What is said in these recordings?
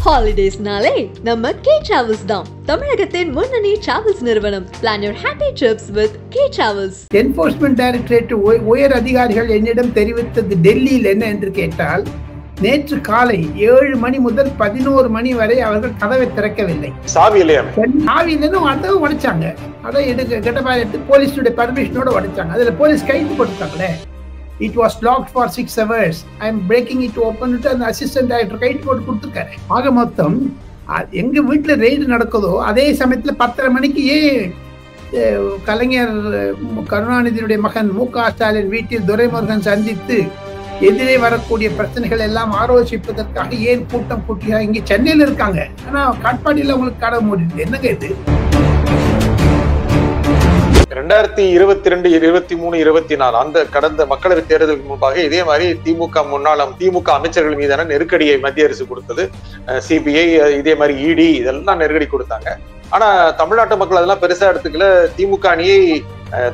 ஹாலிடேஸ்னாலே நம்ம K travels தான். தமிழகத்தின் முன்னணி டிராவல்ஸ் நிறுவனம். Plan your happy trips with K Travels. Enforcement directorate உயர் அதிகாரிகள் என்னிடம் தெரிவித்தது டெல்லியில் என்ன என்று கேட்டால், நேற்று காலை 7 மணி முதல் 11 மணி வரை அவர்கள் கதவை திறக்கவில்லை. சாவி இல்லைன்னு கதவை உடைச்சாங்க. அதை கெட்டபாய் எடுத்து போலீஸுடைய பர்மிஷனோட உடைச்சாங்க. அதுல போலீஸ் கைது போட்டுட்டாங்களே. It was locked for 6 hours. I am breaking it open to அந்த அசிஸ்டன்ட் டைரக்டர் கைது போட்டு கொடுத்துருக்காரு. ஆக மொத்தம் எங்க வீட்டுல ரெய்டு நடக்குதோ அதே சமயத்துல 10:30 மணிக்கு கலைஞர் கருணாநிதியுடைய மகன் மு.க. ஸ்டாலின் வீட்டில் துரைமுருகன் சந்தித்து எதிரே வரக்கூடிய பிரச்சனைகள் எல்லாம் ஆலோசிப்பதற்காக ஏன் கூட்டம் கூட்டியா இங்க சென்னையில இருக்காங்க. ஆனா காட்பாடியில உங்களுக்கு கடை மூடிது. என்னங்க இது? 2022, 23, 24 அந்த கடந்த மக்களவை தேர்தலுக்கு முன்பாக இதே மாதிரி திமுக அமைச்சர்கள் மீதான நெருக்கடியை மத்திய அரசு கொடுத்தது. சிபிஐ, இதே மாதிரி இடி, இதெல்லாம் நெருக்கடி கொடுத்தாங்க. ஆனா தமிழ்நாட்டு மக்கள் அதெல்லாம் பெருசா எடுத்துக்கல. திமுக அணியை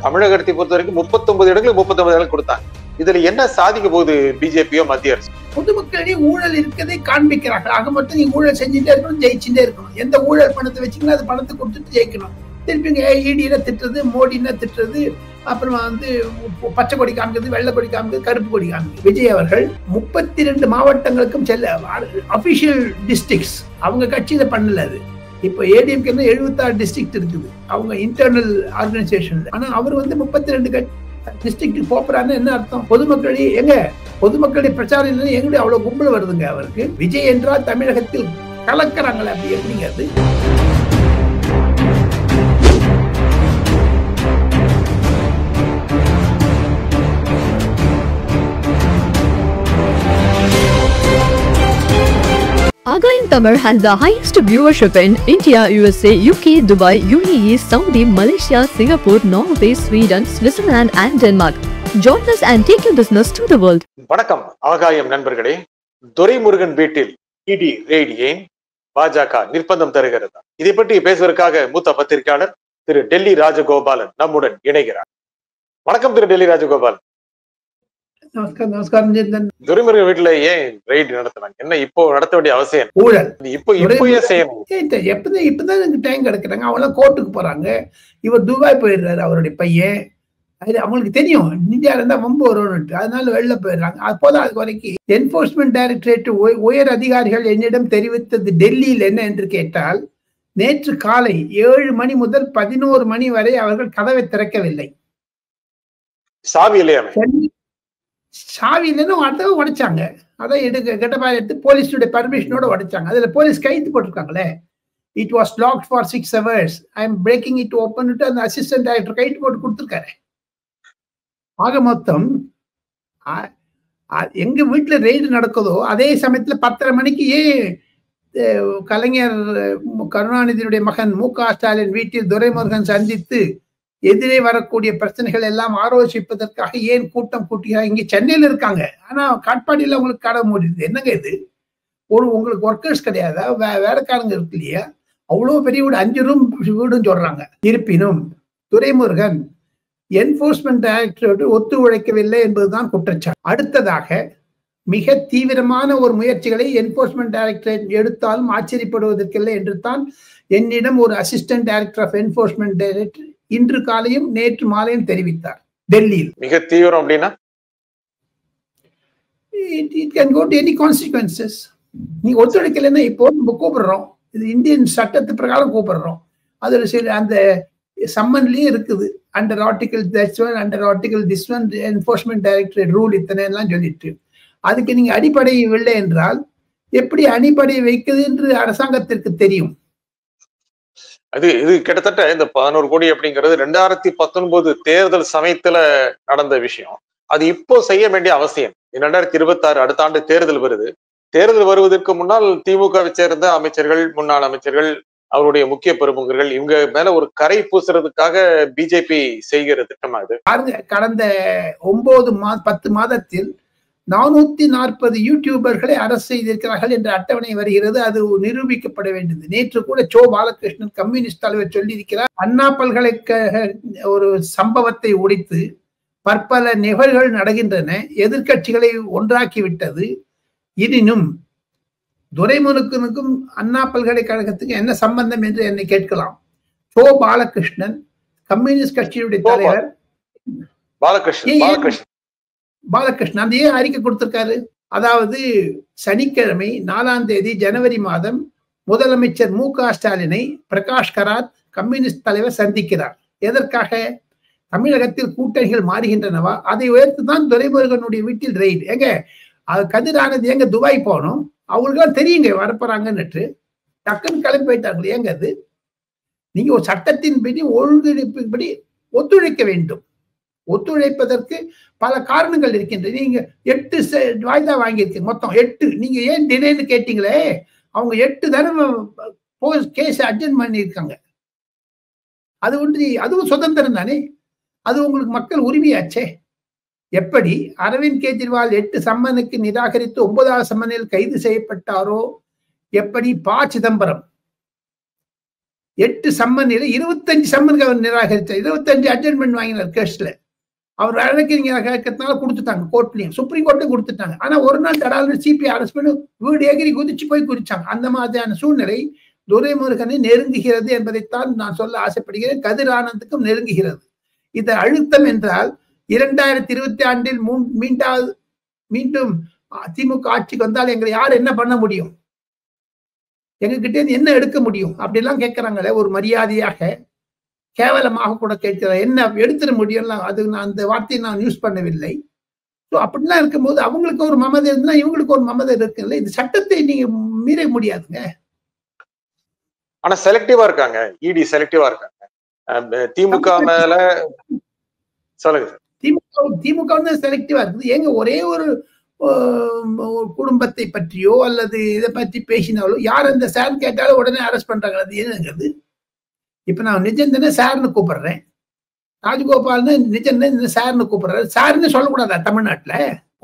தமிழகத்தை பொறுத்த வரைக்கும் 39 இடங்களுக்கு 39 இடங்கள் கொடுத்தாங்க. இதுல என்ன சாதிக்க போகுது பிஜேபியோ மத்திய அரசு? பொதுமக்களிடையே ஊழல் இருக்கதை காண்பிக்கிறார்கள். ஆக மட்டும் நீங்க ஊழல் செஞ்சுட்டே இருக்கணும், ஜெயிச்சுட்டே இருக்கணும். எந்த ஊழல் பணத்தை வச்சுங்கன்னா அது பணத்தை கொடுத்துட்டு ஜெயிக்கணும். திருப்பிங்க இடியில திட்டுறது, மோடினா திட்டுறது, அப்புறமா பச்சை கொடி காமிக்கிறது, வெள்ளை கொடி காமிக்கிறது, கருப்பு கொடி காமிக்கிறது. விஜய் அவர்கள் 32 மாவட்டங்களுக்கும் செல்ல அபிஷியல் டிஸ்ட்ரிக்ட்ஸ் அவங்க கட்சியில பண்ணல. அது இப்போ ஏடிஎம்கே 76 டிஸ்ட்ரிக்ட் இருக்குது அவங்க இன்டர்னல் ஆர்கனைசேஷன்ல. ஆனா அவர் 32 டிஸ்ட்ரிக்ட் போறாருன்னு என்ன அர்த்தம்? பொதுமக்களுடைய பிரச்சாரம் இல்லைன்னா எங்களுடைய அவ்வளவு கும்பல் வருதுங்க அவருக்கு. விஜய் என்றால் தமிழகத்தில் கலக்கிறாங்களே, அப்படி எப்படிங்கிறது? Again, Tamil has the highest viewership in India, USA, UK, Dubai, UAE, Saudi, Malaysia, Singapore, Norway, Sweden, Switzerland and Denmark. Join us and take your business to the world. வணக்கம் ஆகாயம் நண்பர்களே. துரைமுருகன் வீட்டில் இடி ரெய்டு ஏன் பாஜக நிர்பந்தம் தருகிறது? இதை பற்றி பேசுவதற்காக மூத்த பத்திரிகையாளர் திரு டெல்லி ராஜகோபாலன் நம்முடன் இணைகிறார். வணக்கம் திரு டெல்லி ராஜகோபாலன். நமஸ்காரம். துரைமுருகன் வீட்டுல ஏன் ரெய்டு நடத்துறாங்க? என்ன இப்போ நடத்த வேண்டிய அவசியம்? ஊழல் இப்போ ஏன் செய்யணும்? இப்பதான் டைம் கிடைக்கிறாங்க. அவங்க எல்லாம் கோர்ட்டுக்கு போறாங்க. இவர் துபாய் போயிடுறாரு. அவருடைய பையன் அவங்களுக்கு தெரியும் இந்தியால இருந்தா வம்பு வரும்னு, அதனால வெளில போயிடுறாங்க. அப்போதான் அது வரைக்கும் என்ஃபோர்ஸ்மென்ட் டைரக்டரேட் உயர் அதிகாரிகள் என்னிடம் தெரிவித்தது டெல்லியில் என்ன என்று கேட்டால், நேற்று காலை 7 மணி முதல் 11 மணி வரை அவர்கள் கதவை திறக்கவில்லை. சாவி இல்லையா? சாவி இல்லைன்னு கதவை உடைச்சாங்க. அதை கெட்டபாய் எடுத்து போலீஸுடைய பர்மிஷனோட உடைச்சாங்க. அதுல போலீஸ் கைது போட்டிருக்காங்களே. It was locked for 6 hours. I am breaking it open to அந்த அசிஸ்டன்ட் டைரக்டர் கைது போட்டு கொடுத்துருக்காரு. ஆக மொத்தம் எங்க வீட்டுல ரெய்டு நடக்குதோ அதே சமயத்துல 10:30 மணிக்கு கலைஞர் கருணாநிதியுடைய மகன் மு.க. ஸ்டாலின் வீட்டில் துரைமுருகன் சந்தித்து எதிரே வரக்கூடிய பிரச்சனைகள் எல்லாம் ஆலோசிப்பதற்காக ஏன் கூட்டம் கூட்டியா இங்க சென்னையில இருக்காங்க. ஆனா காட்பாடியில உங்களுக்கு கடை மூடிது. என்னங்க இது? உங்களுக்கு ஒர்க்கர்ஸ் கிடையாதா? வேலைக்காரங்க இருக்கு இல்லையா? அவ்வளவு பெரிய வீடு, 5 ரூம் வீடுன்னு சொல்றாங்க. இருப்பினும் துரைமுருகன் என்ஃபோர்ஸ்மென்ட் டைரக்டரேட் ஒத்துழைக்கவில்லை என்பதுதான் குற்றச்சாட்டு. அடுத்ததாக மிக தீவிரமான ஒரு முயற்சிகளை என்ஃபோர்ஸ்மென்ட் டைரக்டரேட் எடுத்தாலும் ஆச்சரியப்படுவதற்கில்லை என்று தான் என்னிடம் ஒரு assistant director of enforcement director இன்று காலையும் நேற்று மாலையும் தெரிவித்தார். டெல்லியில் மிக தீவிரம் அப்படின்னா it can go to any consequences. நீ ஒத்துழைக்கலைன்னா இப்போ நம்ம கூப்பிடுறோம், இது இந்தியன் சட்டத்து பிரகாரம் கூப்பிடுறோம். அதுல சில அந்த சம்மன்லயே இருக்குது. Under article under article this one enforcement directorate rule இத்தனை எல்லாம் சொல்லிட்டு, அதுக்கு நீங்க அடிப்படை இல்லை என்றால் எப்படி அடிப்படை வைக்குது என்று அரசாங்கத்திற்கு தெரியும். இது கிட்டத்தட்ட இந்த 11 கோடி அப்படிங்கிறது 2019 தேர்தல் சமயத்துல நடந்த விஷயம். அது இப்போ செய்ய வேண்டிய அவசியம். 2026 அடுத்த ஆண்டு தேர்தல் வருது. தேர்தல் வருவதற்கு முன்னால் திமுகவை சேர்ந்த அமைச்சர்கள், முன்னாள் அமைச்சர்கள், அவருடைய முக்கிய பிரமுகர்கள் இவங்க மேல ஒரு கரை பூசுறதுக்காக பிஜேபி செய்கிற திட்டமா இது? கடந்த 10 மாதத்தில் 440 யூடியூபர்களை அரசு செய்திருக்கிறார்கள் என்ற அட்டவணை வருகிறது. அது நிரூபிக்கப்பட வேண்டியது. நேற்று கூட சோ பாலகிருஷ்ணன் கம்யூனிஸ்ட் தலைவர் சொல்லியிருக்கிறார், அண்ணா பல்கலைக்கழக ஒரு சம்பவத்தை ஒழித்து பற்பல நிகழ்வுகள் நடக்கின்றன, எதிர்கட்சிகளை ஒன்றாக்கி விட்டது. எனினும் துரைமுருகனுக்கும் அண்ணா பல்கலைக்கழகத்துக்கும் என்ன சம்பந்தம் என்று என்னை கேட்கலாம். சோ பாலகிருஷ்ணன் கம்யூனிஸ்ட் கட்சியுடைய தலைவர். பாலகிருஷ்ணன் அந்த ஏன் அறிக்கை கொடுத்திருக்காரு? அதாவது சனிக்கிழமை 4ஆம் தேதி ஜனவரி மாதம் முதலமைச்சர் மு.க. ஸ்டாலினை பிரகாஷ் கராத் கம்யூனிஸ்ட் தலைவர் சந்திக்கிறார். எதற்காக? தமிழகத்தில் கூட்டணிகள் மாறுகின்றனவா, அதை உயர்த்துதான் துரைமுருகனுடைய வீட்டில் ரெய்டு. எங்க கதிரானது எங்க துபாய் போனோம், அவங்களுக்கெல்லாம் தெரியுங்க வரப்போறாங்கன்னு. டக்குன்னு கிளம்பி போயிட்டாங்க. ஏங்க அது நீங்க ஒரு சட்டத்தின்படி ஒழுங்கிணைப்பின்படி ஒத்துழைக்க வேண்டும். ஒத்துழைப்பதற்கு பல காரணங்கள் இருக்கின்றன. நீங்க 8 வாய்தா வாங்கியிருக்கீங்க, மொத்தம் 8. நீங்க ஏன் டிலேன்னு கேட்டீங்களே, அவங்க 8 தடவை கேஸ் அட்ஜென்ட் பண்ணியிருக்காங்க. அது ஒன்று, அதுவும் சுதந்திரம் தானே, அது உங்களுக்கு மக்கள் உரிமையாச்சே. எப்படி அரவிந்த் கெஜ்ரிவால் 8 சம்மனுக்கு நிராகரித்து 9வது சம்மனில் கைது செய்யப்பட்டாரோ, எப்படி ப. சிதம்பரம் 8 சம்மனில் 25 சம்மனுக்கு அவர் நிராகரித்தார். 25 அட்ஜென்ட்மெண்ட் வாங்கினார் கேஸ்ல. அவர் வழக்கறிஞர் கேட்கறதுனால கொடுத்துட்டாங்க, கோர்ட்லயும் சுப்ரீம் கோர்ட்லயும் கொடுத்துட்டாங்க. ஆனா ஒரு நாள் தடால் சிபிஐ அரெஸ்ட் பண்ணி வீடு எகிரி குதிச்சு போய் குறிச்சாங்க. அந்த மாதிரியான சூழ்நிலை துரைமுருகனை நெருங்குகிறது என்பதைத்தான் நான் சொல்ல ஆசைப்படுகிறேன். கதிர் ஆனந்துக்கும் நெருங்குகிறது. இது அழுத்தம் என்றால் 2020 மீண்டும் திமுக ஆட்சிக்கு வந்தால் எங்களை யார் என்ன பண்ண முடியும், எங்ககிட்ட என்ன எடுக்க முடியும் அப்படிலாம் கேட்கிறாங்களே, ஒரு மரியாதையாக கேவலமாக கூட கேட்கிற என்ன எடுத்துட முடியும். அது நான் அந்த வார்த்தையை நான் யூஸ் பண்ணவில்லை. ஸோ அப்படிலாம் இருக்கும்போது அவங்களுக்கு ஒரு மமதை இருந்தா இவங்களுக்கு ஒரு மமதை இருக்குல்ல. இந்த சட்டத்தை நீங்க மீற முடியாதுங்க. ஆனா செலக்டிவா இருக்காங்க, இடி செலக்டிவா இருக்காங்க. திமுக மேல சொல்லுங்க. திமுக வந்து செலக்டிவா இருக்குது. ஏங்க ஒரே ஒரு குடும்பத்தை பற்றியோ அல்லது இதை பற்றி பேசினாலோ யார் அந்த சார் கேட்டாலும் உடனே அரெஸ்ட் பண்றாங்க. அது என்னங்கிறது? இப்ப நான் நிஜந்தனை சார்னு கூப்பிடுறேன், ராஜகோபால்னு நிஜந்தனை சார்னு கூப்பிடுறாரு. சார்னு சொல்லக்கூடாதா தமிழ்நாட்டுல?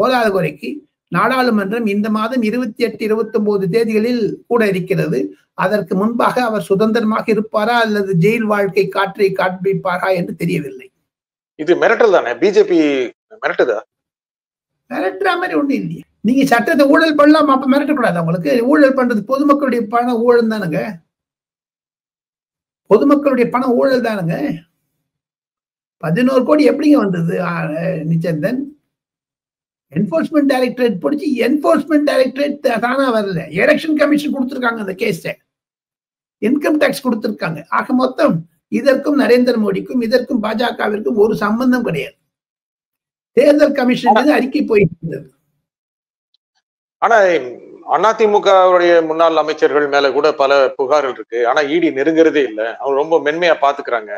போதாத குறைக்கு நாடாளுமன்றம் இந்த மாதம் 28, 29 தேதிகளில் கூட இருக்கிறது. அதற்கு முன்பாக அவர் சுதந்திரமாக இருப்பாரா அல்லது ஜெயில் வாழ்க்கை காற்றை காண்பிப்பாரா என்று தெரியவில்லை. இது மிரட்டல் தானே? பிஜேபி மிரட்டுதா? மிரட்டுற மாதிரி ஒண்ணு இல்லையா? நீங்க சட்டத்தை ஊழல் பண்ணலாம், அப்ப மிரட்டக்கூடாது. அவங்களுக்கு ஊழல் பண்றது பொதுமக்களுடைய பண ஊழல் தானுங்க. பொதுமக்களுடைய பணம் ஊழல் தானுங்க. 11 கோடி எப்படிங்க வந்தது நிச்சந்தன்? என்போர்ஸ்மெண்ட் டைரக்டரேட் பிடிச்சி, என்போர்ஸ்மெண்ட் டைரக்டரேட் தானா வரல, எலெக்ஷன் கமிஷன் கொடுத்திருக்காங்க அந்த கேஸ, இன்கம் டாக்ஸ் கொடுத்திருக்காங்க. ஆக மொத்தம் இதற்கும் நரேந்திர மோடிக்கும் இதற்கும் பாஜகவிற்கும் ஒரு சம்பந்தம் கிடையாது. தேர்தல் கமிஷன் அறிக்கை போயிட்டு இருந்தது. ஆனா அதிமுகவுடைய முன்னாள் அமைச்சர்கள் மேல கூட பல புகார்கள் இருக்கு. ஆனா இடி நெருங்குறதே இல்லை, அவங்க ரொம்ப மென்மையா பாத்துக்கிறாங்க.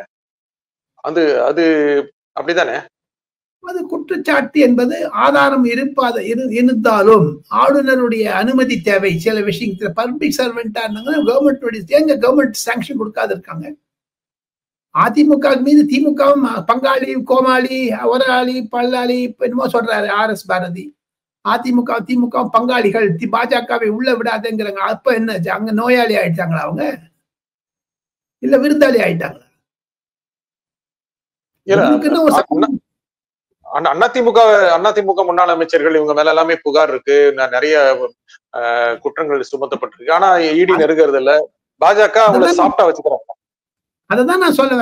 அது அது அப்படித்தானே? அது குற்றச்சாட்டு என்பது ஆதாரம் இருந்தாலும் ஆளுநருடைய அனுமதி தேவை. சில விஷயத்துல பப்ளிக் சர்வெண்டா இருந்தாங்கன்னா கவர்மெண்ட் சாங்ஷன் கொடுக்காது இருக்காங்க. அதிமுக மீது திமுகவும் பங்காளி, கோமாளி, ஒராளி, பல்லாளி என்னமோ சொல்றாரு RS பாரதி. அதிமுக திமுக பங்காளிகள், பாஜகவை உள்ள விடாதுங்கிறாங்க. அப்ப என்ன அங்க நோயாளி ஆயிட்டாங்களா அவங்க, இல்ல விருந்தாளி ஆயிட்டாங்களா? அதிமுக முன்னாள் அமைச்சர்கள் இவங்க மேல எல்லாமே புகார் இருக்கு, நிறைய குற்றங்கள் சுமத்தப்பட்டிருக்கு. ஆனா இடி நெருங்கிறது இல்ல, பாஜக அவங்களை சாஃப்டா வச்சுக்கிறாங்க. அதுதான் நான் சொல்ல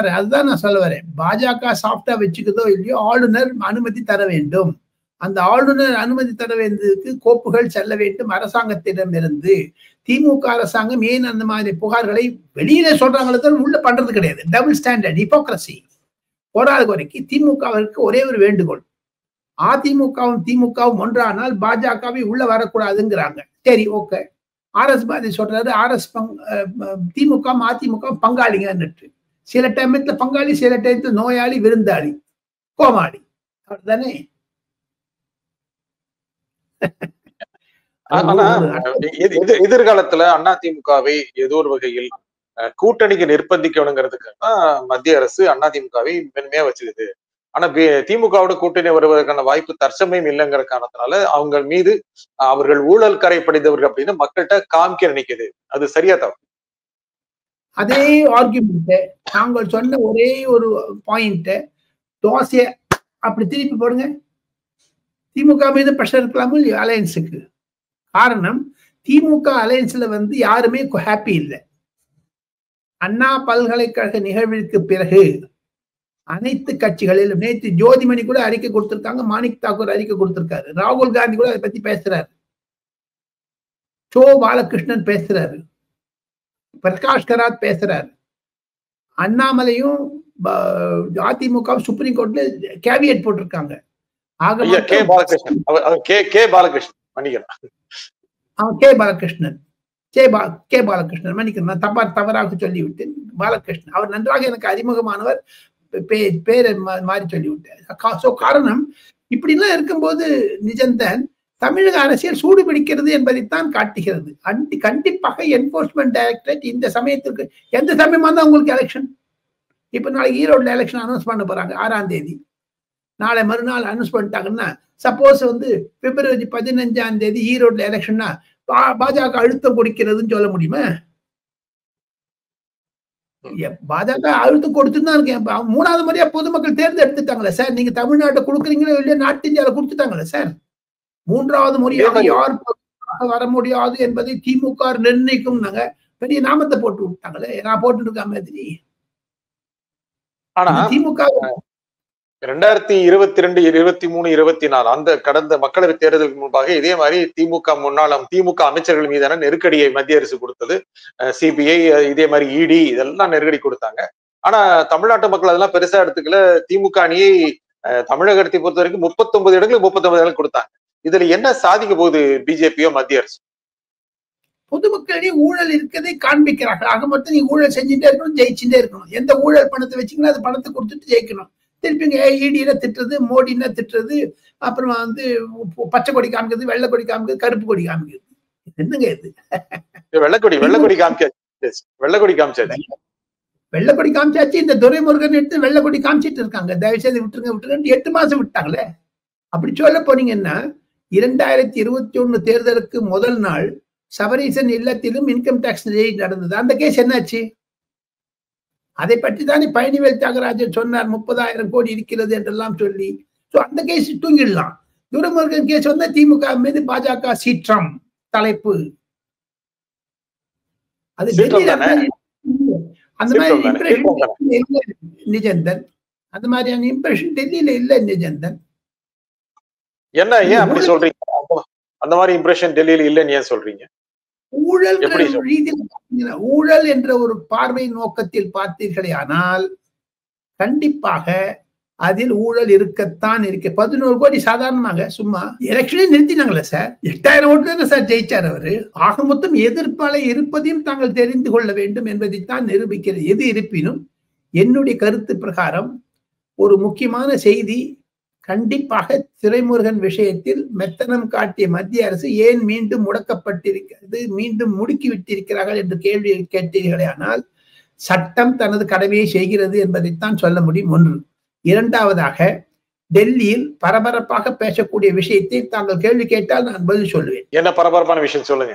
வரேன். பாஜக சாஃப்டா வச்சுக்குதோ இல்லையோ, ஆளுநர் அனுமதி தர வேண்டும். அந்த ஆளுநர் அனுமதி தர வேண்டியதுக்கு கோப்புகள் செல்ல வேண்டும் அரசாங்கத்திடம் இருந்து. திமுக அரசாங்கம் ஏன் அந்த மாதிரி புகார்களை வெளியில சொல்றாங்களோ உள்ள பண்றது கிடையாது. Double standard, hypocrisy. போராத குறைக்கு திமுகவிற்கு ஒரே ஒரு வேண்டுகோள், அதிமுகவும் திமுகவும் ஒன்றானால் பாஜகவை உள்ள வரக்கூடாதுங்கிறாங்க. சரி, ஓகே. RS பாரதி சொல்றாரு திமுக அதிமுக பங்காளிங்க. சில டைமத்துல பங்காளி, சில டைமத்துல நோயாளி, விருந்தாளி, கோமாளி. அப்படிதானே? எதிர்காலத்துல அதிமுகவை ஏதோ ஒரு வகையில் கூட்டணிக்கு நிர்பந்திக்கணுங்கிறதுக்கு மத்திய அரசு அதிமுகவை மென்மையா வச்சுக்குது. ஆனா திமுகவோட கூட்டணி வருவதற்கான வாய்ப்பு தற்சமயம் இல்லைங்கிற காரணத்தினால அவங்க மீது அவர்கள் ஊழல் கரை படித்தவர்கள் அப்படின்னு மக்கள்கிட்ட காமிக்க நினைக்குது. அது சரியா தவறு? அதே ஆர்குமெண்ட் நாங்கள் சொன்ன ஒரே ஒரு பாயிண்ட், தோசைய அப்படி திருப்பி போடுங்க. திமுக மீது பிரஷர் இருக்கலாமோ இல்லையோ அலையன்ஸுக்கு. காரணம், திமுக அலையன்ஸ்ல வந்து யாருமே ஹாப்பி இல்லை. அண்ணா பல்கலைக்கழக நிகழ்விற்கு பிறகு அனைத்து கட்சிகளிலும் நேற்று ஜோதிமணி கூட அறிக்கை கொடுத்திருக்காங்க, மாணிக் தாக்கூர் அறிக்கை கொடுத்திருக்காரு, ராகுல் காந்தி கூட அதை பத்தி பேசுறாரு, சோ பாலகிருஷ்ணன் பேசுறாரு, பிரகாஷ் கராத் பேசுறாரு, அண்ணாமலையும் அதிமுக சுப்ரீம் கோர்ட்ல கேவியட் போட்டிருக்காங்க. கே பாலகிருஷ்ணன் மன்னிக்கிறேன், நான் தவறாக சொல்லிவிட்டேன். பாலகிருஷ்ணன் அவர் நன்றாக எனக்கு அறிமுகமானவர், பேரை மாறி சொல்லிவிட்டேன். காரணம் இப்படிலாம் இருக்கும்போது நிஜந்தன் தமிழக அரசியல் சூடு பிடிக்கிறது என்பதைத்தான் காட்டுகிறது. கண்டிப்பாக என்போர்ஸ்மெண்ட் டைரக்டரேட் இந்த சமயத்திற்கு எந்த சமயமா தான் உங்களுக்கு எலெக்ஷன், இப்ப நாளைக்கு ஈரோடுல எலெக்ஷன் அனௌன்ஸ் பண்ண போறாங்க 6ஆம் தேதி, நாளை மறுநாள் அனௌன்ஸ் பண்ணிட்டாங்கன்னா சப்போஸ் வந்து பிப்ரவரி 15ஆம் தேதி ஈரோடுல எலெக்ஷன்னா பாஜக அழுத்தம் கொடுக்கிறதுன்னு சொல்ல முடியுமா? பாஜக அழுத்தம் கொடுத்துதான் இருக்கேன். 3வது முறையா பொதுமக்கள் தேர்ந்தெடுத்துட்டாங்களே சார், நீங்க தமிழ்நாட்டை கொடுக்குறீங்களோ இல்லையா, நார்த் இந்தியாவில கொடுத்துட்டாங்களே சார். 3வது முறையாக யார் வர முடியாது என்பதை திமுக நிர்ணயிக்கும் பெரிய நாமத்தை போட்டு விட்டாங்களே, நான் போட்டு இருக்க மாதிரி. ஆனா திமுக 2022, 23, 24 அந்த கடந்த மக்களவை தேர்தலுக்கு முன்பாக இதே மாதிரி திமுக அமைச்சர்கள் மீதான நெருக்கடியை மத்திய அரசு கொடுத்தது. சிபிஐ, இதே மாதிரி இடி, இதெல்லாம் நெருக்கடி கொடுத்தாங்க. ஆனா தமிழ்நாட்டு மக்கள் அதெல்லாம் பெருசா எடுத்துக்கல. திமுக அணியை தமிழகத்தை பொறுத்த வரைக்கும் 39 இடங்களுக்கு 39 இடங்கள் கொடுத்தாங்க. இதுல என்ன சாதிக்க போகுது பிஜேபியோ மத்திய அரசு? பொதுமக்களிடையே ஊழல் இருக்கதை காண்பிக்கிறார்கள். ஆக மொத்தம் நீ ஊழல் செஞ்சுட்டே இருக்கணும், ஜெயிச்சுட்டே இருக்கணும். எந்த ஊழல் பணத்தை வச்சுங்கன்னா அது பணத்தை கொடுத்துட்டு ஜெயிக்கணும். திருப்பி இடியில திட்டுறது, மோடினா திட்டுறது, அப்புறம் வந்து பச்சை கொடி காமிக்கிறது, வெள்ளை கொடி காமிக்கிறது, கருப்பு கொடி காமிக்கிறது. என்னங்க இது? வெள்ளக்கொடி காமிச்சாச்சு. வெள்ளக்கொடி காமிச்சாச்சு. இந்த துரைமுருகன் எடுத்து வெள்ளக்கொடி காமிச்சிட்டு இருக்காங்க. தயவுசெய்து விட்டுருங்க 8 மாசம் விட்டாங்களே. அப்படி சொல்ல போனீங்கன்னா 2021 தேர்தலுக்கு முதல் நாள் சபரீசன் இல்லத்திலும் இன்கம் டாக்ஸ் ரெய்ட் நடந்தது. அந்த கேஸ் என்னாச்சு? அதை பற்றி தானே பழனிவேல் தியாகராஜன் சொன்னார், 30,000 கோடி இருக்கிறது என்றெல்லாம் சொல்லி. அந்த கேஸ் தூங்கிடலாம். துரைமுருகன் கேஸ் வந்தா திமுக மீது பாஜக சீற்றம் தலைப்பு. அது அந்த மாதிரி நிஜந்தன், அந்த மாதிரியான இம்ப்ரெஷன் டெல்லியில இல்ல நிஜந்தன். என்ன, ஏன் அப்படி சொல்றீங்க? அந்த மாதிரி இம்ப்ரெஷன் டெல்லியில இல்லன்னு ஏன் சொல்றீங்க? ஊழல் ரீதியில் ஊழல் என்ற ஒரு பார்வை நோக்கத்தில் பார்த்தீர்களே ஆனால் கண்டிப்பாக அதில் ஊழல் இருக்கத்தான் இருக்கு. 11 கோடி சாதாரணமாக சும்மா எலெக்ஷனே நிறுத்தினாங்களே சார். 8000 ஓட்டு தானே சார் ஜெயிச்சார் அவரு. ஆக மொத்தம் எதிர்ப்பாளை இருப்பதையும் தாங்கள் தெரிந்து கொள்ள வேண்டும் என்பதைத்தான் நிரூபிக்கிறது. எது இருப்பினும் என்னுடைய கருத்து பிரகாரம் ஒரு முக்கியமான செய்தி, கண்டிப்பாக துரைமுருகன் விஷயத்தில் மெத்தனம் காட்டிய மத்திய அரசு ஏன் மீண்டும் முடக்கப்பட்டிருக்கிறது, மீண்டும் முடுக்கி விட்டிருக்கிறார்கள் என்று கேள்வி கேட்டீர்களே ஆனால் சட்டம் தனது கடமையை செய்கிறது என்பதைத்தான் சொல்ல முடியும். ஒன்று. இரண்டாவதாக, டெல்லியில் பரபரப்பாக பேசக்கூடிய விஷயத்தை தாங்கள் கேள்வி கேட்டால் நான் பதில் சொல்லுவேன். என்ன பரபரப்பான விஷயம் சொல்லுங்க.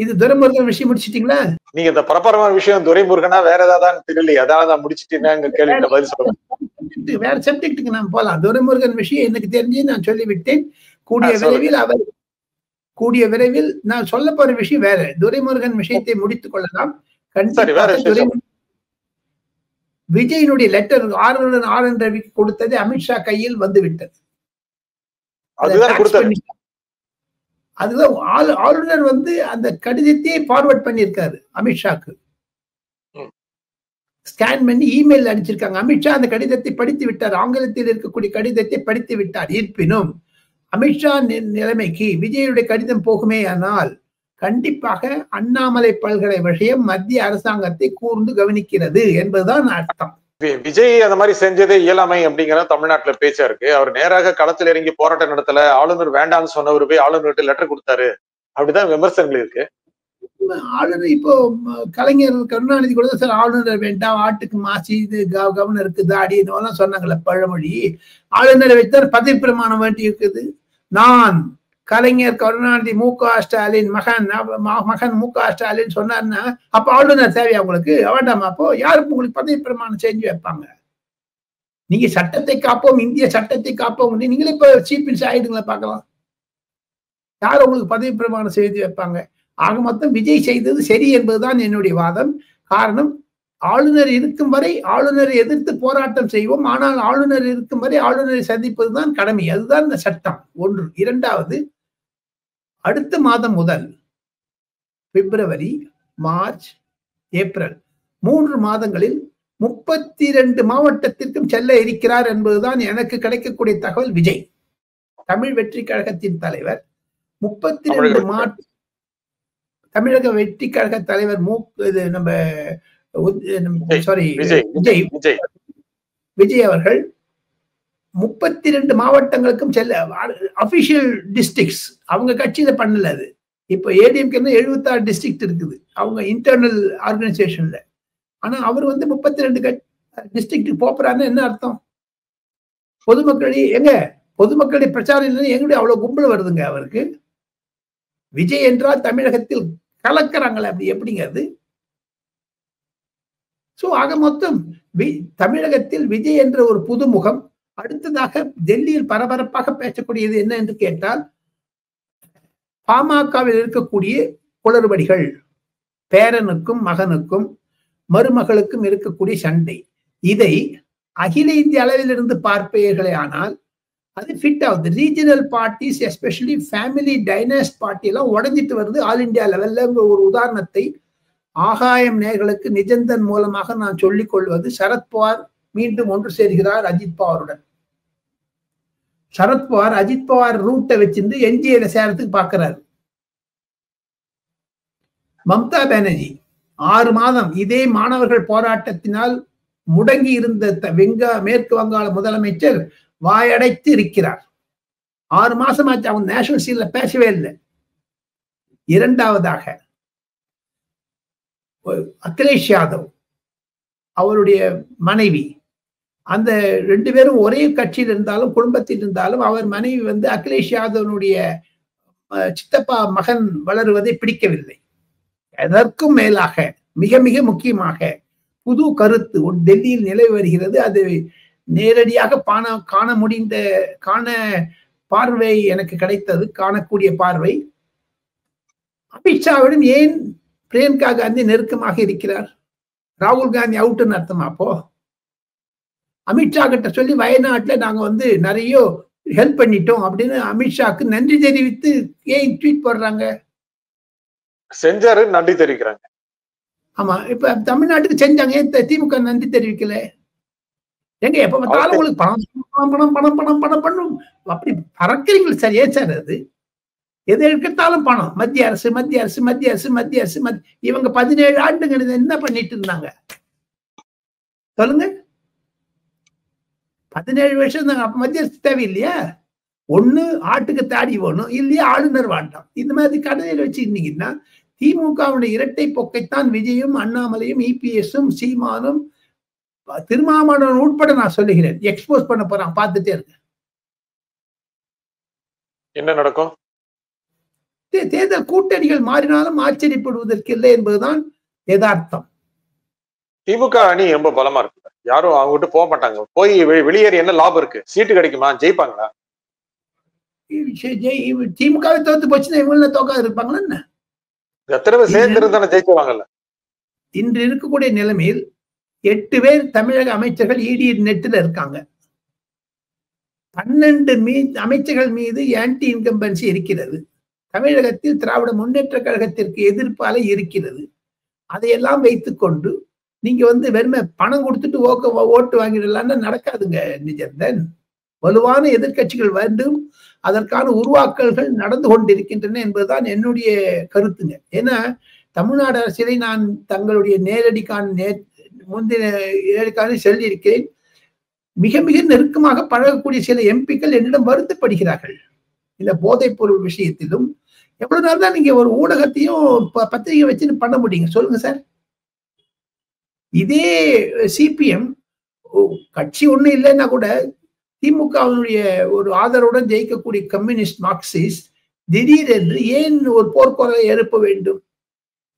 இது துரைமுருகன் விஷயம் முடிச்சிட்டீங்களா? நீங்க இந்த பரபரப்பான விஷயம் துரைமுருகனா வேற ஏதாவது தெரியலையே, அதான் முடிச்சிட்டீங்கன்னா கேள்வி பதில் சொல்லுங்க. வேற சப்ஜெக்டுக்கு நான் போலாம். துரைமுருகன் விஷயம் எனக்கு தெரிஞ்சு நான் சொல்லிவிட்டேன். கூடிய விரைவில் நான் சொல்ல போற விஷயம் வேற. துரைமுருகன் விஷயத்தை முடித்துக் கொள்ளலாம். விஜயனுடைய லெட்டர் ஆளுநர் ரவிக்கு கொடுத்தது அமித்ஷா கையில் வந்து விட்டது. அதுதான் ஆளுநர் வந்து அந்த கடிதத்தையே ஃபார்வர்ட் பண்ணியிருக்காரு அமித்ஷாக்கு. ஸ்கேன் பண்ணி இமெயில் அனுப்பிச்சிருக்காங்க. அமித்ஷா அந்த கடிதத்தை படித்து விட்டார். ஆங்கிலத்தில் இருக்கக்கூடிய கடிதத்தை படித்து விட்டார். இருப்பினும் அமித்ஷா நிலைமைக்கு விஜயுடைய கடிதம் போகுமே ஆனால் கண்டிப்பாக அண்ணாமலை பல்கலை விஷயம் மத்திய அரசாங்கத்தை கூர்ந்து கவனிக்கிறது என்பதுதான் அர்த்தம். விஜய் அந்த மாதிரி செஞ்சதே இயலாமை அப்படிங்கிற தமிழ்நாட்டுல பேச்சா இருக்கு. அவர் நேராக களத்தில் இறங்கி போராட்டம் நடத்தல, ஆளுநர் வேண்டாம்னு சொன்னவர் போய் ஆளுநர்கிட்ட லெட்டர் கொடுத்தாரு, அப்படிதான் விமர்சனங்கள் இருக்கு. ஆளுநர் இப்போ கலைஞர் கருணாநிதி கூட சார் ஆளுநர் வேண்டாம், ஆட்டுக்கு மாசி, இது கவர்னருக்கு தாடி இதெல்லாம் சொன்னாங்கல்ல பழமொழி. ஆளுநரை வச்சார் பதவி பிரமாணம் வேண்டி இருக்குது. நான் கலைஞர் கருணாநிதி மு.க.ஸ்டாலின் மகன் மு.க.ஸ்டாலின் சொன்னார்னா அப்ப ஆளுநர் தேவையா உங்களுக்கு? வேண்டாமா? அப்போ யாருக்கு உங்களுக்கு பதவி பிரமாணம் செஞ்சு வைப்பாங்க? நீங்க சட்டத்தை காப்போம், இந்திய சட்டத்தை காப்போம், நீங்களே இப்ப சீஃப் மினிஸ்டர் ஆயிடுங்களா பார்க்கலாம். யார் உங்களுக்கு பதவி பிரமாணம் செய்து வைப்பாங்க? ஆக மொத்தம் விஜய் செய்தது சரி என்பதுதான் என்னுடைய வாதம். காரணம், ஆளுநர் இருக்கும் வரை ஆளுநரை எதிர்த்து போராட்டம் செய்வோம். ஆனால் ஆளுநர் இருக்கும் வரை ஆளுநரை சந்திப்பதுதான் கடமை. அதுதான் இந்த சட்டம். ஒன்று. இரண்டாவது, அடுத்த மாதம் முதல் பிப்ரவரி, மார்ச், ஏப்ரல் 3 மாதங்களில் 32 மாவட்டத்திற்கும் செல்ல இருக்கிறார் என்பதுதான் எனக்கு கிடைக்கக்கூடிய தகவல். விஜய் தமிழ் வெற்றி கழகத்தின் தலைவர் 32 தமிழக வெற்றி கழக தலைவர் விஜய் அவர்கள் 32 மாவட்டங்களுக்கும் செல்ல, அபிஷியல் டிஸ்ட்ரிக்ட்ஸ் அவங்க கட்சியில பண்ணல. அது இப்ப ஏடிஎம்கே 76 டிஸ்ட்ரிக்ட் இருக்குது அவங்க இன்டர்னல் ஆர்கனைசேஷன்ல. ஆனா அவர் 32 டிஸ்ட்ரிக்ட் போறாருன்னு என்ன அர்த்தம்? பொதுமக்களுடைய பிரச்சாரம் இல்லைன்னு எங்களுடைய அவ்வளவு கும்பல் வருதுங்க அவருக்கு. விஜய் என்றால் தமிழகத்தில் கலக்கிறாங்களே, அப்படி எப்படிங்க அது? சோ ஆக மொத்தம் தமிழகத்தில் விஜய் என்ற ஒரு புதுமுகம். அடுத்ததாக டெல்லியில் பரபரப்பாக பேசக்கூடியது என்ன என்று கேட்டால், பாமகவில் இருக்கக்கூடிய குளறுபடிகள், பேரனுக்கும் மகனுக்கும் மருமகளுக்கும் இருக்கக்கூடிய சண்டை. இதை அகில இந்திய அளவில் இருந்து பார்ப்பீர்களே ஆனால் அது ஃபிட் ஆகுது. Regional parties, especially family dynast party எல்லாம் உடஞ்சிட்டு வருது ஆல் இந்தியா லெவல்ல. ஒரு உதாரணத்தை ஆகாயம் நேயர்களுக்கு நிஜந்தன் மூலமாக நான் சொல்லிக் கொள்வது, சரத்பவார் மீண்டும் ஒன்று சேர்கிறார் அஜித் பவாருடன். சரத்பவார் அஜித் பவார் ரூட்டை வச்சிருந்து என்டிஏல சேரத்துக்கு பார்க்கிறாரு. மம்தா பானர்ஜி 6 மாதம் இதே மாணவர்கள் போராட்டத்தினால் முடங்கி இருந்த மேற்கு வங்காள முதலமைச்சர் வாயடைத்து இருக்கிறார். 6 மாசம் ஆச்சு, அவங்க நேஷனல் சீன்ல பேசவே இல்லை. இரண்டாவதாக அகிலேஷ் யாதவ் அவருடைய மனைவி, அந்த 2 பேரும் ஒரே கட்சியில் இருந்தாலும் குடும்பத்தில் இருந்தாலும் அவர் மனைவி அகிலேஷ் யாதவனுடைய சித்தப்பா மகன் வளருவதை பிடிக்கவில்லை. அதற்கும் மேலாக மிக மிக முக்கியமாக புது கருத்து டெல்லியில் நிலவி வருகிறது. அது நேரடியாக காண பார்வை எனக்கு கிடைத்தது, காணக்கூடிய பார்வை. அமித்ஷாவிடம் ஏன் பிரியங்கா காந்தி நெருக்கமாக இருக்கிறார்? ராகுல் காந்தி அவுட்டுன்னு அர்த்தமா? அப்போ அமித்ஷா கிட்ட சொல்லி வயநாட்டுல நாங்க நிறைய ஹெல்ப் பண்ணிட்டோம் அப்படின்னு அமித்ஷாக்கு நன்றி தெரிவித்து ஏன் ட்வீட் போடுறாங்க? செஞ்சாரு, நன்றி தெரிவிக்கிறாங்க. ஆமா, இப்ப தமிழ்நாட்டுக்கு செஞ்சாங்க, ஏன் திமுக நன்றி தெரிவிக்கல? எங்க எப்ப பார்த்தாலும் உங்களுக்கு பணம் பணம் பணம் பணம் பணம் பண்ணும் அப்படி பறக்கிறீங்களா சார்? ஏன் சார் அது? எது எடுத்தாலும் பணம். மத்திய அரசு மத்திய அரசு மத்திய அரசு மத்திய அரசு இவங்க 17 ஆண்டுகள் என்ன பண்ணிட்டு இருந்தாங்க சொல்லுங்க? 17 வருஷம் தாங்க. அப்ப மத்திய அரசு தேவையில்லையா? ஒண்ணு ஆட்டுக்கு தாடி வேணும், இல்லையா ஆளுநர் வாட்டம். இந்த மாதிரி கடையில் வச்சுருந்தீங்கன்னா திமுகவுடைய இரட்டை போக்கைத்தான் விஜயும் அண்ணாமலையும் இபிஎஸும் சீமானும் திருமாவளவன் உட்பட நான் சொல்லுகிறேன் எக்ஸ்போஸ் பண்ண போறான். பார்த்துட்டே இருக்க என்ன நடக்கும்? தேர்தல் கூட்டணிகள் மாறினாலும் ஆச்சரியப்படுவதற்கு இல்லை என்பதுதான் யதார்த்தம். திமுக அணி ரொம்ப பலமா இருக்கு, யாரும் அவங்க விட்டு போக மாட்டாங்க. போய் வெளியேறி என்ன லாபம் இருக்கு? சீட்டு கிடைக்குமா? ஜெயிப்பாங்களா? திமுகவை தோத்து போச்சுன்னா இவங்கள தோக்காது இருப்பாங்களா என்ன? எத்தனை பேர் சேர்ந்து இருந்தாலும் ஜெயிச்சுவாங்கல்ல. இன்று இருக்கக்கூடிய நிலைமையில் 8 பேர் தமிழக அமைச்சர்கள் இடி நெட்ல இருக்காங்க. 12 அமைச்சர்கள் மீது ஆன்டி இன்கம்பன்சி இருக்கிறது. தமிழகத்தில் திராவிட முன்னேற்ற கழகத்திற்கு எதிர்ப்பால இருக்கிறது. அதையெல்லாம் வைத்துக் கொண்டு நீங்க வெறுமை பணம் கொடுத்துட்டு ஓட்டு வாங்கிடலான்னு நடக்காதுங்க. நிஜந்தன், வலுவான எதிர்கட்சிகள் வேண்டும், அதற்கான உருவாக்கல்கள் நடந்து கொண்டிருக்கின்றன என்பதுதான் என்னுடைய கருத்துங்க. ஏன்னா தமிழ்நாடு அரசியலை நான் தங்களுடைய நேரடிக்கான சொல்லியிருக்கிறேன். மிக மிக நெருக்கமாக பழகக்கூடிய சில எம்பிக்கள் என்னிடம் வருத்தப்படுகிறார்கள் இந்த போதைப் பொருள் விஷயத்திலும். எவ்வளவு நாள் தான் நீங்க ஒரு ஊடகத்தையும் பத்திரிகை வச்சுன்னு பண்ண முடியுங்க சொல்லுங்க சார்? இதே சிபிஎம் கட்சி ஒண்ணு இல்லைன்னா கூட திமுகவினுடைய ஒரு ஆதரவுடன் ஜெயிக்கக்கூடிய கம்யூனிஸ்ட் மார்க்சிஸ்ட் திடீரென்று ஏன் ஒரு போர்க்குரலை எழுப்ப வேண்டும்?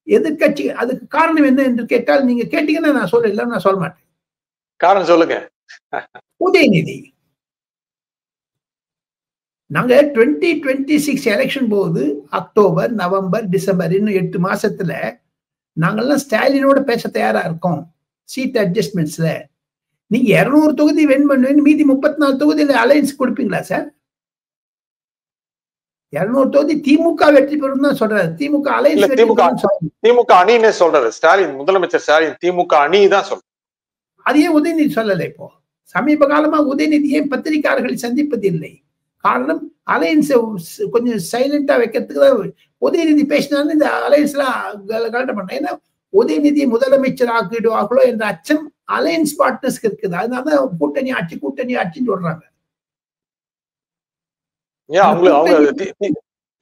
எதிர்கட்சி அதுக்கு காரணம் என்ன என்று கேட்டால், நீங்க கேட்டீங்கன்னா நான் சொல்லல, நான் சொல்ல மாட்டேன். காரணம் சொல்லுங்க. உதயநிதி நாங்க 2026 எலெக்ஷன் போது அக்டோபர், நவம்பர், டிசம்பர் இன்னும் 8 மாசத்துல நாங்கெல்லாம் ஸ்டாலினோட பேச தயாரா இருக்கோம் சீட் அட்ஜஸ்ட்மெண்ட்ஸ்ல. நீங்க 200 தொகுதி வென் பண்ணுவேன், மீதி 34 தொகுதியில அலையன்ஸ் கொடுப்பீங்களா சார்? 200 தொகுதி திமுக வெற்றி பெறும் தான் சொல்றாரு. திமுக அலையன்ஸ் திமுக அணின்னு சொல்றாரு ஸ்டாலின், முதலமைச்சர் ஸ்டாலின் திமுக அணி தான் சொல்றாரு. அதையே உதயநிதி சொல்லல. இப்போ சமீப காலமா உதயநிதியை பத்திரிகையாளர்களை சந்திப்பது இல்லை. காரணம் அலையன்ஸ் கொஞ்சம் சைலண்டா வைக்கிறதுக்கு தான் உதயநிதி பேசினாலும் இந்த அலையன்ஸ் எல்லாம் கலட்ட பண்ண. ஏன்னா உதயநிதியை முதலமைச்சர் ஆக்கிடுவார்களோ என்ற அச்சம் அலையன்ஸ் பார்ட்னர்ஸ்க்கு இருக்குது. அதனாலதான் கூட்டணி ஆட்சின்னு சொல்றாங்க.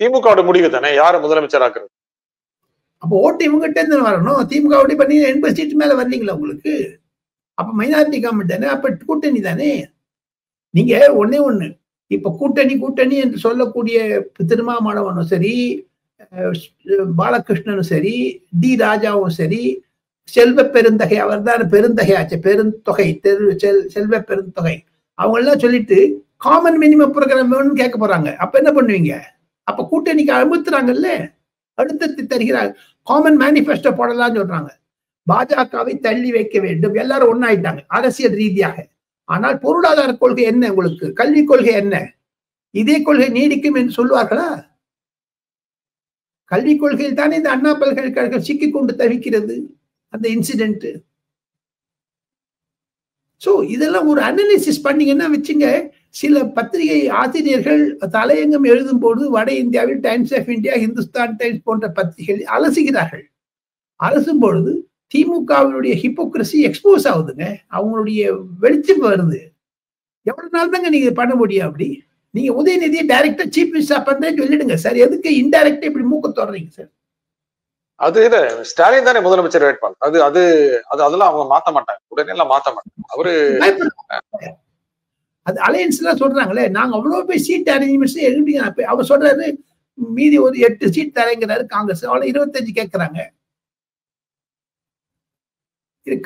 திமுக முடிவு தானே யார முதலமைச்சர் ஆக்குறது. அப்போ ஓட்டு இவங்ககிட்ட இருந்து வரணும். திமுக பண்ணி 80 சீட் மேல வரலீங்களா உங்களுக்கு? அப்ப மைனாரிட்டி கவர்மெண்ட் தானே, அப்ப கூட்டணி தானே. நீங்க ஒண்ணு இப்ப கூட்டணி என்று சொல்லக்கூடிய திருமாவளவனும் சரி, பாலகிருஷ்ணனும் சரி, டி ராஜாவும் சரி, செல்வ பெருந்தகை, அவர் தான் பெருந்தகையாச்சு, பெருந்தொகை, செல்வ பெருந்தொகை, அவங்க எல்லாம் சொல்லிட்டு காமன் மினிமம் ப்ரோக்ராம் வேணும்னு கேட்க போறாங்க. அப்ப என்ன பண்ணுவீங்க? அப்ப கூட்டணிக்கு அழுத்துறாங்கல்ல, அழுத்தத்தை தருகிறாங்க. காமன் மேனிபெஸ்டோ போடலாம்னு சொல்றாங்க. பாஜகவை தள்ளி வைக்க வேண்டும், எல்லாரும் ஒன்னாயிட்டாங்க அரசியல் ரீதியாக. ஆனால் பொருளாதார கொள்கை என்ன உங்களுக்கு? கல்வி கொள்கை என்ன? இதே கொள்கை நீடிக்கும் என்று சொல்லுவார்களா? கல்வி கொள்கையில் தானே இந்த அண்ணா பல்கலைக்கழகம் சிக்கி கொண்டு தவிக்கிறது, அந்த இன்சிடென்ட். சோ இதெல்லாம் ஒரு அனாலிசிஸ் பண்ணீங்கன்னா வச்சுங்க, சில பத்திரிகை ஆசிரியர்கள் தலையங்கம் எழுதும் போது வட இந்தியாவில் Times of India, Hindustan Times போன்ற பத்திரிகைகள் அலசுகிறார்கள். அலசும் பொழுது திமுகவினுடைய ஹிப்போக்ரசி எக்ஸ்போஸ் ஆகுதுங்க, அவங்களுடைய வெளிச்சம் வருது. எவ்வளவு நாள் தாங்க நீங்க பண்ண முடியும்? அப்படி நீங்க உதயநிதியை டைரக்டா சீஃப் மினிஸ்டர் பண்றேன்னு சொல்லிடுங்க சார். எதுக்கு இன்டைரக்டா இப்படி மூக்க தொடறீங்க சார்? அது இல்ல, ஸ்டாலின் தானே முதலமைச்சர் வேட்பாளர். அதெல்லாம் அவங்க மாத்த மாட்டாங்க, உடனே எல்லாம் மாத்த மாட்டாங்க. அவரு அது அலையன்ஸ் எல்லாம் சொல்றாங்களே, நாங்க அவ்வளவு போய் சீட் அரேஞ்ச்மெண்ட்ஸ் எழுதிங்க. அவர் சொல்றாரு மீதி ஒரு 8 சீட் தரேங்கிறாரு காங்கிரஸ். அவ்வளவு 25 கேட்கறாங்க.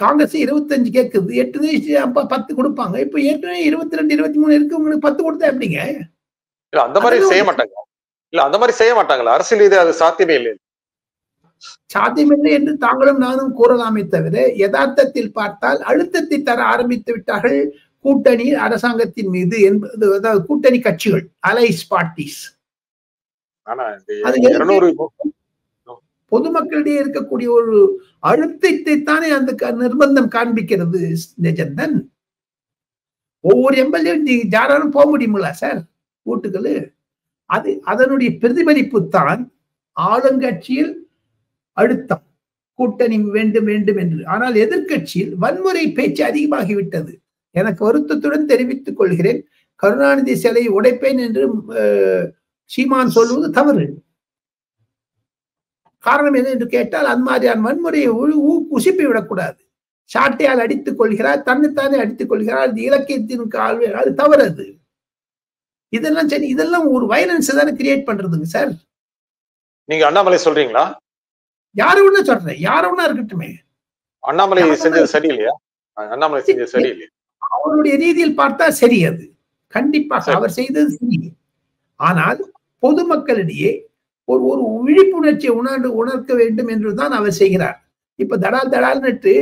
காங்கிரஸ் 25 கேட்குது, 8 10 கொடுப்பாங்க. இப்ப ஏற்கனவே 22 23 இருக்கு, உங்களுக்கு 10 கொடுத்தா எப்படிங்க? இல்ல அந்த மாதிரி செய்ய மாட்டாங்க. இல்ல அந்த மாதிரி செய்ய மாட்டாங்களா? அரசியல் இது அது சாத்தியமே இல்லை. சாத்தியமில்லை என்று தாங்களும் நானும் கூறலாமே தவிர, யதார்த்தத்தில் பார்த்தால் அழுத்தத்தை தர ஆரம்பித்து விட்டார்கள் கூட்டணி அரசாங்கத்தின் மீது என்பது, அதாவது கூட்டணி கட்சிகள், அலைஸ் பார்ட்டிஸ். பொதுமக்களிடையே இருக்கக்கூடிய ஒரு அழுத்தத்தை தானே அந்த நிர்பந்தம் காண்பிக்கிறது. நிஜந்தன் ஒவ்வொரு எம்எல்ஏ யாராலும் போக முடியுங்களா சார் ஓட்டுகள்? அது அதனுடைய பிரதிபலிப்பு தான் ஆளுங்கட்சியில் அழுத்தம், கூட்டணி வேண்டும் வேண்டும் என்று. ஆனால் எதிர்கட்சியில் வன்முறை பேச்சு அதிகமாகிவிட்டது. எனக்கு வருத்தத்துடன் தெரிவித்துக் கொள்கிறேன், கருணாநிதி சிலையை உடைப்பேன் என்று சீமான் சொல்வது தவறு. காரணம் என்ன என்று கேட்டால், அந்த மாதிரியான வன்முறையை உசுப்பி விடக்கூடாது. சாட்டையால் அடித்துக் கொள்கிறார், தன்னைத்தானே அடித்துக் கொள்கிறார், அது இலக்கியத்தின் கால்வே, அது தவறு. அது இதெல்லாம் சரி, இதெல்லாம் ஒரு வயலன்ஸ் தானே கிரியேட் பண்றதுங்க சார். நீங்க அண்ணாமலை சொல்றீங்களா? யாரு ஒண்ணு சொல்றேன், யார ஒண்ணா இருக்கட்டுமே. அண்ணாமலை செஞ்சது சரியில்லையா? அண்ணாமலை செஞ்சது சரியில்லையா? அவருடைய ரீதியில் பார்த்தா சரி, அது கண்டிப்பாக அவர் செய்தது சரி. ஆனால் பொதுமக்களிடையே ஒரு ஒரு விழிப்புணர்ச்சியை உணர்க்க வேண்டும் என்றுதான் அவர் செய்கிறார். இப்ப தடால்னுட்டு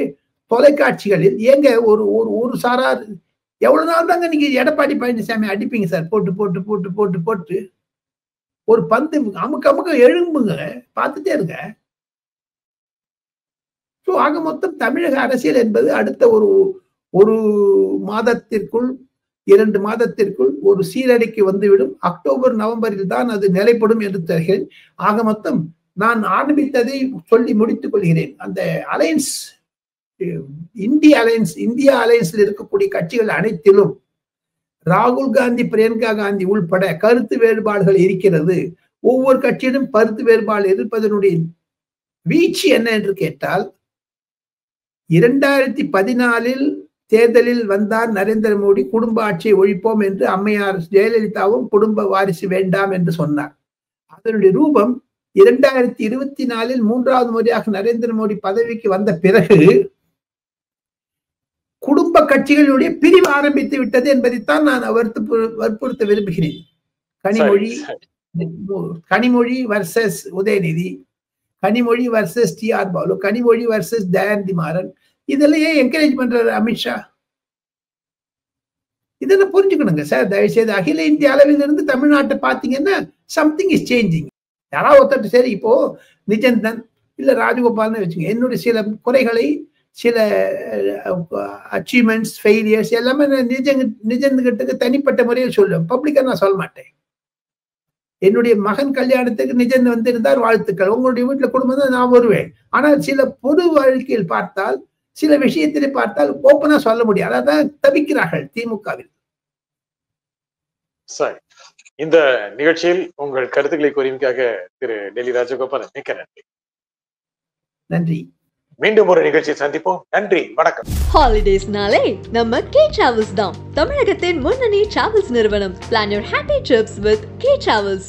தொலைக்காட்சிகளில் ஏங்க ஒரு ஒரு சாரார் எவ்வளவு நாள் தாங்க நீங்க எடப்பாடி பழனிசாமி அடிப்பீங்க சார்? போட்டு போட்டு போட்டு போட்டு போட்டு ஒரு பந்து அமுக்க எழும்புங்க, பார்த்துட்டே இருங்க. ஆக மொத்தம் தமிழக அரசியல் என்பது அடுத்த ஒரு மாதத்திற்குள் 2 மாதத்திற்குள் ஒரு சீரடிக்கு வந்துவிடும். அக்டோபர் நவம்பரில் தான் அது நிலைப்படும் என்று தருகிறேன். ஆக மொத்தம் நான் ஆரம்பித்ததை சொல்லி முடித்துக் கொள்கிறேன். அந்த அலையன்ஸ், இந்தியா அலையன்ஸ்ல இருக்கக்கூடிய கட்சிகள் அனைத்திலும் ராகுல் காந்தி, பிரியங்கா காந்தி உள்பட கருத்து வேறுபாடுகள் இருக்கிறது. ஒவ்வொரு கட்சியிலும் கருத்து வேறுபாடு இருப்பதனுடைய வீச்சு என்ன என்று கேட்டால், 2014 தேர்தலில் வந்தார் நரேந்திர மோடி, குடும்ப ஆட்சியை ஒழிப்போம் என்று அம்மையார் ஜெயலலிதாவும் குடும்ப வாரிசு வேண்டாம் என்று சொன்னார். அதனுடைய ரூபம் 2024 3வது முறையாக நரேந்திர மோடி பதவிக்கு வந்த பிறகு குடும்ப கட்சிகளுடைய பிரிவு ஆரம்பித்து விட்டது என்பதைத்தான் நான் வற்புறுத்த விரும்புகிறேன். Kanimozhi versus Udhayanidhi, Kanimozhi versus TR Baalu, Kanimozhi versus Dayanidhi Maran. இதெல்லாம் ஏன் என்கரேஜ் பண்றாரு அமித்ஷா? இதெல்லாம் புரிஞ்சுக்கணுங்க சார். தயவு செய்து அகில இந்திய அளவில் இருந்து தமிழ்நாட்டை பார்த்தீங்கன்னா சம்திங் இஸ் சேஞ்சிங். யாராவது ஒருத்தர் சரி இப்போ நிஜந்தன் இல்ல ராஜகோபால்னு வச்சுங்க, என்னுடைய சில குறைகளை, சில அச்சீவ்மெண்ட்ஸ், ஃபெயிலியர்ஸ் எல்லாமே நிஜந்துகிட்ட தனிப்பட்ட முறையில் சொல்லுவேன். பப்ளிக்கா நான் சொல்ல மாட்டேன். என்னுடைய மகன் கல்யாணத்துக்கு நிஜன் வந்திருந்தார், வாழ்த்துக்கள். உங்களுடைய வீட்டுல குடும்பம் தான் நான் வருவேன். ஆனால் சில பொது வாழ்க்கையில் பார்த்தால், சில விஷயத்திலே பார்த்தால் ஓப்பனா சொல்ல முடியாது. அதான் தவிக்கிறார்கள் திமுகவில். சரி, இந்த நிகழ்ச்சியில் உங்கள் கருத்துக்களை கூறியமைக்காக திரு டெல்லி ராஜகோபாலன் மிக்க நன்றி. நன்றி. மீண்டும் ஒரு நிகழ்ச்சியை சந்திப்போம். நன்றி, வணக்கம். ஹாலிடேஸ்னாலே நம்ம கே டிராவல்ஸ் தான் தமிழகத்தின் முன்னணி டிராவல்ஸ் நிறுவனம். Plan your happy trips with K Travels.